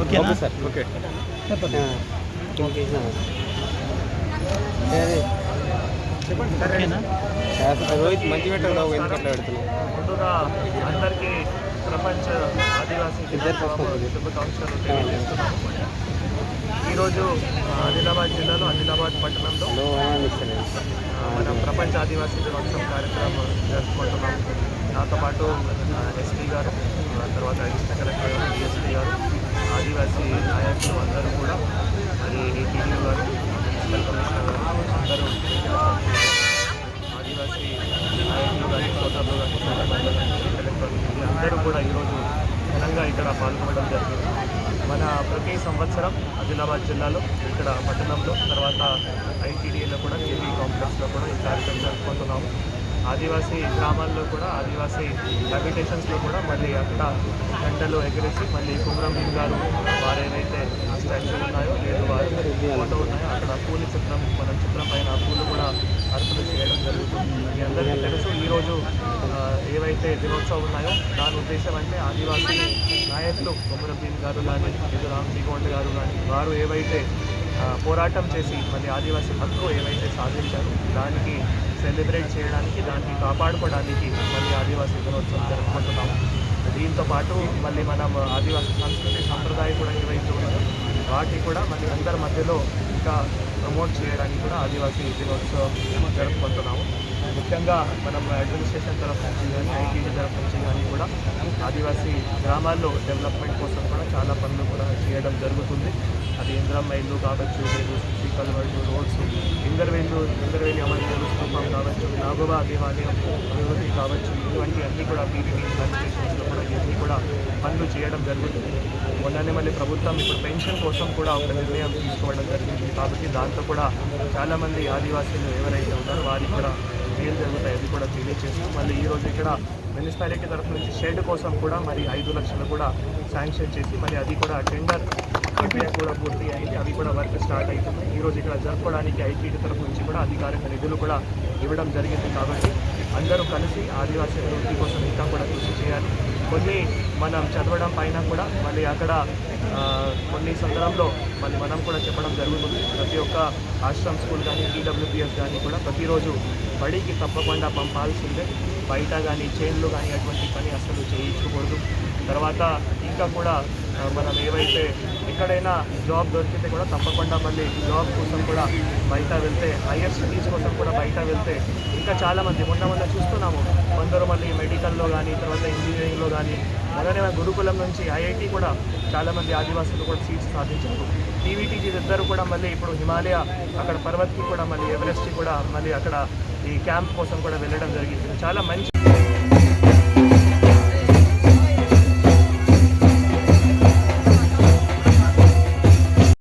ఓకేనా sir? Okay Rohit మంచి పెట్టాడు. ఎందుకట్లా పెడుతున్నావు? ముందుగా అందరికీ ప్రపంచ ఆదివాసీ శుభాకాంక్షలు తెలియజేస్తున్నాము. ఈరోజు ఆదిలాబాద్ జిల్లాలో ఆదిలాబాద్ పట్టణంలో మనం ప్రపంచ ఆదివాసీ దినోత్సవం కార్యక్రమం జరుపుకుంటున్నాం. నాతో పాటు ఎస్పీ గారు, తర్వాత అడిషనల్ కలెక్టర్ గారు, డిఎస్పీ గారు, ఆదివాసీ నాయకులు అందరూ కూడా, మరి ఏటీడీ గారు, మున్సిపల్ కమిషనర్ గారు అందరూ, ఆదివాసీ నాయకులు కానీ, సోదరులు కానీ, సోదరులు కానీ, కలెక్టర్ అందరూ కూడా ఈరోజు ఘనంగా ఇక్కడ పాల్గొనడం జరిగింది. మన ప్రతి సంవత్సరం ఆదిలాబాద్ జిల్లాలో ఇక్కడ పట్టణంలో, తర్వాత ఐటీడీలో కూడా, కేవీ కాంప్లెక్స్లో కూడా ఈ కార్యక్రమం జరుపుకుంటున్నాము. ఆదివాసీ గ్రామాల్లో కూడా, ఆదివాసీ హ్యాబిటేషన్స్లో కూడా మళ్ళీ అక్కడ గంటలు ఎగిరేసి మళ్ళీ కుమ్రం భీమ్ గారు వారు ఏవైతే స్టాచ్యూ ఉన్నాయో లేదు వారు ఫోటో ఉన్నాయో అక్కడ పూలు చిత్రం, మన చిత్రం పైన పూలు కూడా అర్పణ చేయడం జరుగుతుంది. మీ అందరికీ తెలుసు, ఈరోజు ఏవైతే దినోత్సవం ఉన్నాయో దాని ఉద్దేశం అంటే ఆదివాసీ నాయకులు కుమ్రం భీమ్ గారు కానీ, లేదు రామ్జీ గోండ్ గారు కానీ, వారు ఏవైతే పోరాటం చేసి మళ్ళీ ఆదివాసీ హక్కు ఏవైతే సాధించారో దానికి సెలబ్రేట్ చేయడానికి, దాన్ని కాపాడుకోవడానికి మళ్ళీ ఆదివాసీ దినోత్సవం జరుపుకుంటున్నాము. దీంతో పాటు మళ్ళీ మనం ఆదివాసీ సంస్కృతి సంప్రదాయం కూడా ఏవైతే ఉన్నాయో వాటిని కూడా మళ్ళీ అందరి మధ్యలో ఇంకా ప్రమోట్ చేయడానికి కూడా ఆదివాసీ దినోత్సవం జరుపుకుంటున్నాము. ముఖ్యంగా మనం అడ్మినిస్ట్రేషన్ తరఫు నుంచి కానీ, ఐటీడీ తరఫు నుంచి కానీ కూడా ఆదివాసీ గ్రామాల్లో డెవలప్మెంట్ కోసం కూడా చాలా పనులు కూడా చేయడం జరుగుతుంది. అది ఇంద్రమ్మ ఇల్లు కావచ్చు, లేదు సిసి కల్వర్టు, రోడ్స్, ఇందర్వేలి అమలు స్థూపం కావచ్చు, నాగోబా దేవాలయం అభివృద్ధి కావచ్చు, ఇటువంటి అన్నీ కూడా పీపీపీ ప్లాంటేషన్స్లో కూడా ఇవన్నీ కూడా పనులు చేయడం జరుగుతుంది. మొన్ననే మళ్ళీ ప్రభుత్వం ఇప్పుడు పెన్షన్ కోసం కూడా ఒక నిర్ణయం తీసుకోవడం జరిగింది. కాబట్టి దాంతో కూడా చాలామంది ఆదివాసీలు ఎవరైతే ఉన్నారో వారికి కూడా మేలు జరుగుతాయి, అది కూడా తెలియజేస్తాం. మళ్ళీ ఈరోజు ఇక్కడ మున్సిపాలిటీ తరఫు నుంచి షెడ్ కోసం కూడా మరి 5 లక్షలు కూడా శాంక్షన్ చేసి మరి అది కూడా టెండర్ ప్రక్రియ కూడా పూర్తి అయింది. అవి కూడా వర్క్ స్టార్ట్ అవుతుంది. ఈరోజు ఇక్కడ జరుపుకోవడానికి ఐటీడీ తరఫు నుంచి కూడా అధికారిక నిధులు కూడా ఇవ్వడం జరిగింది. కాబట్టి అందరూ కలిసి ఆదివాసీ అభివృద్ధి కోసం ఇంకా కూడా కృషి చేయాలి. కొన్ని మనం చదవడం పైన కూడా మళ్ళీ అక్కడ కొన్ని సందర్భంలో మళ్ళీ మనం కూడా చెప్పడం జరుగుతుంది. ప్రతి ఒక్క ఆశ్రమ్ స్కూల్ కానీ, ఈడబ్ల్యూపీఎస్ కానీ కూడా ప్రతిరోజు బడికి తప్పకుండా పంపాల్సిందే. బయట కానీ చైన్లు కానీ అటువంటి పని అసలు చేయించకూడదు. తర్వాత ఇంకా కూడా మనం ఏవైతే ఎక్కడైనా జాబ్ దొరికితే కూడా తప్పకుండా మళ్ళీ జాబ్ కోసం కూడా బయట వెళ్తే, హైయర్ స్టడీస్ కోసం కూడా బయట వెళ్తే ఇంకా చాలామంది మొన్న చూస్తున్నాము. కొందరు మళ్ళీ మెడికల్లో కానీ, తర్వాత ఇంజనీరింగ్లో కానీ, మొదలైన గురుకులం నుంచి ఐఐటి కూడా చాలామంది ఆదివాసులు కూడా సీట్స్ సాధించారు. టీవీటీజీ ఇద్దరు కూడా మళ్ళీ ఇప్పుడు హిమాలయ అక్కడ పర్వత్కి కూడా మళ్ళీ ఎవరెస్ట్కి కూడా మళ్ళీ అక్కడ ఈ క్యాంప్ కోసం కూడా వెళ్ళడం జరిగింది. చాలా మంచి